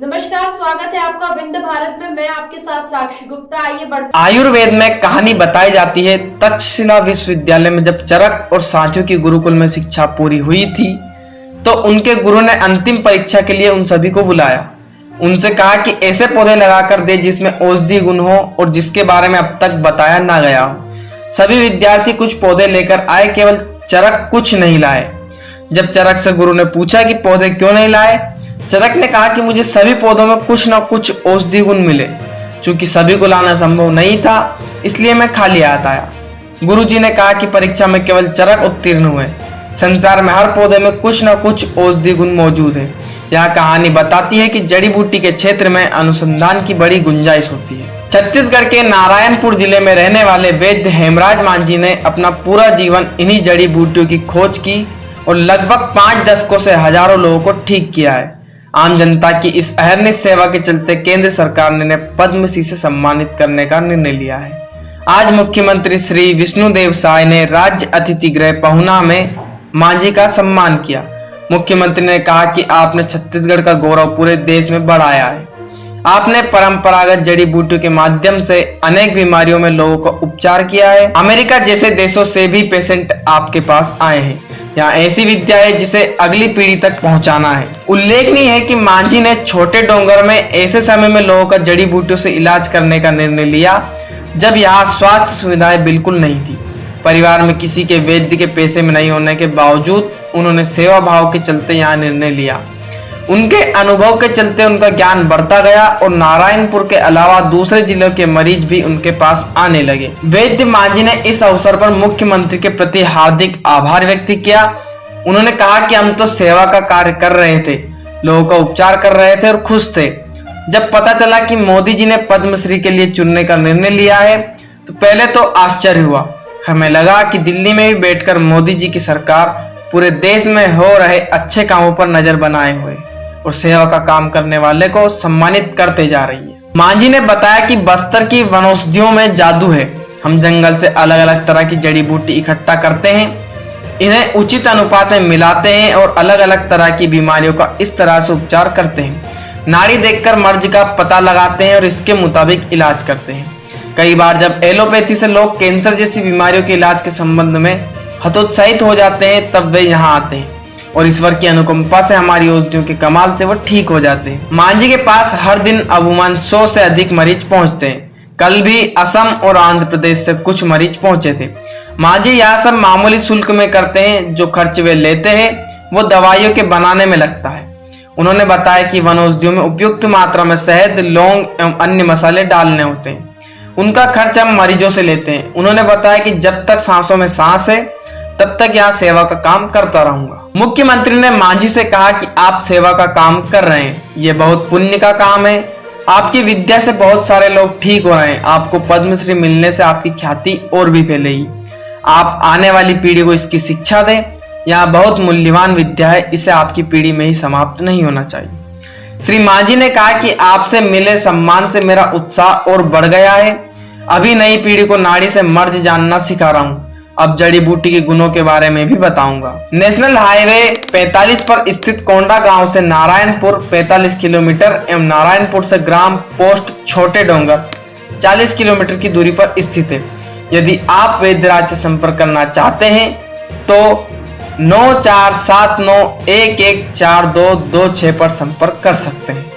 नमस्कार, स्वागत है आपका विंध्य भारत में। मैं आपके साथ साक्षी गुप्ता। आइए बढ़ते। आयुर्वेद में कहानी बताई जाती है। तक्षशिला विश्वविद्यालय में जब चरक और साथियों की गुरुकुल में शिक्षा पूरी हुई थी तो उनके गुरु ने अंतिम परीक्षा के लिए उन सभी को बुलाया। उनसे कहा कि ऐसे पौधे लगाकर दे जिसमें औषधि गुण हो और जिसके बारे में अब तक बताया ना गया हो। सभी विद्यार्थी कुछ पौधे लेकर आए, केवल चरक कुछ नहीं लाए। जब चरक से गुरु ने पूछा कि पौधे क्यों नहीं लाए, चरक ने कहा कि मुझे सभी पौधों में कुछ न कुछ औषधि गुण मिले। चूंकि सभी को लाना संभव नहीं था, इसलिए मैं खाली हाथ आया। गुरुजी ने कहा कि परीक्षा में केवल चरक उत्तीर्ण हुए। संसार में हर पौधे में कुछ न कुछ औषधि गुण मौजूद है। यह कहानी बताती है कि जड़ी बूटी के क्षेत्र में अनुसंधान की बड़ी गुंजाइश होती है। छत्तीसगढ़ के नारायणपुर जिले में रहने वाले वैद्य हेमराज मांझी ने अपना पूरा जीवन इन्हीं जड़ी बूटियों की खोज की और लगभग 5 दशकों से हजारों लोगों को ठीक किया है। आम जनता की इस अहरनिश सेवा के चलते केंद्र सरकार ने पद्मश्री से सम्मानित करने का निर्णय लिया है। आज मुख्यमंत्री श्री विष्णुदेव साय ने राज्य अतिथि गृह पहुना में मांझी का सम्मान किया। मुख्यमंत्री ने कहा कि आपने छत्तीसगढ़ का गौरव पूरे देश में बढ़ाया है। आपने परंपरागत जड़ी बूटियों के माध्यम से अनेक बीमारियों में लोगों का उपचार किया है। अमेरिका जैसे देशों से भी पेशेंट आपके पास आए हैं। यहाँ ऐसी विद्या है जिसे अगली पीढ़ी तक पहुंचाना है। उल्लेखनीय है कि मांझी ने छोटे डोंगर में ऐसे समय में लोगों का जड़ी बूटियों से इलाज करने का निर्णय लिया जब यहाँ स्वास्थ्य सुविधाएं बिल्कुल नहीं थी। परिवार में किसी के वैद्य के पेशे में नहीं होने के बावजूद उन्होंने सेवा भाव के चलते यहाँ निर्णय लिया। उनके अनुभव के चलते उनका ज्ञान बढ़ता गया और नारायणपुर के अलावा दूसरे जिलों के मरीज भी उनके पास आने लगे। वैद्य मांझी ने इस अवसर पर मुख्यमंत्री के प्रति हार्दिक आभार व्यक्त किया। उन्होंने कहा कि हम तो सेवा का कार्य कर रहे थे, लोगों का उपचार कर रहे थे और खुश थे। जब पता चला कि मोदी जी ने पद्मश्री के लिए चुनने का निर्णय लिया है तो पहले तो आश्चर्य हुआ। हमें लगा कि दिल्ली में भी बैठकर मोदी जी की सरकार पूरे देश में हो रहे अच्छे कामों पर नजर बनाए हुए और सेवा का काम करने वाले को सम्मानित करते जा रही है। मांझी ने बताया कि बस्तर की वनौषधियों में जादू है। हम जंगल से अलग अलग तरह की जड़ी बूटी इकट्ठा करते हैं, इन्हें उचित अनुपात में मिलाते हैं और अलग अलग तरह की बीमारियों का इस तरह से उपचार करते हैं। नाड़ी देखकर मर्ज का पता लगाते हैं और इसके मुताबिक इलाज करते हैं। कई बार जब एलोपैथी से लोग कैंसर जैसी बीमारियों के इलाज के संबंध में हतोत्साहित हो जाते हैं, तब वे यहाँ आते हैं और ईश्वर की अनुकंपा से हमारी औषधियों के कमाल से वो ठीक हो जाते हैं। मांझी के पास हर दिन अमूमन 100 से अधिक मरीज पहुंचते हैं। कल भी असम और आंध्र प्रदेश से कुछ मरीज पहुंचे थे। मांझी यह सब मामूली शुल्क में करते हैं। जो खर्च वे लेते हैं वो दवाइयों के बनाने में लगता है। उन्होंने बताया कि वनौषधियों में उपयुक्त मात्रा में शहद, लौंग एवं अन्य मसाले डालने होते हैं। उनका खर्च हम मरीजों से लेते हैं। उन्होंने बताया कि जब तक सांसों में सांस है तब तक यहाँ सेवा का काम करता रहूंगा। मुख्यमंत्री ने मांझी से कहा कि आप सेवा का काम कर रहे हैं, ये बहुत पुण्य का काम है। आपकी विद्या से बहुत सारे लोग ठीक हो रहे हैं। आपको पद्मश्री मिलने से आपकी ख्याति और भी फैलेगी। आप आने वाली पीढ़ी को इसकी शिक्षा दें। यह बहुत मूल्यवान विद्या है, इसे आपकी पीढ़ी में ही समाप्त नहीं होना चाहिए। श्री मांझी ने कहा कि आपसे मिले सम्मान से मेरा उत्साह और बढ़ गया है। अभी नई पीढ़ी को नाड़ी से मर्ज जानना सिखा रहा हूँ। अब जड़ी बूटी के गुणों के बारे में भी बताऊंगा। नेशनल हाईवे 45 पर स्थित कोंडा गांव से नारायणपुर 45 किलोमीटर एवं नारायणपुर से ग्राम पोस्ट छोटे डोंगर 40 किलोमीटर की दूरी पर स्थित है। यदि आप वैद्यराज से संपर्क करना चाहते हैं तो 9479114226 पर संपर्क कर सकते हैं।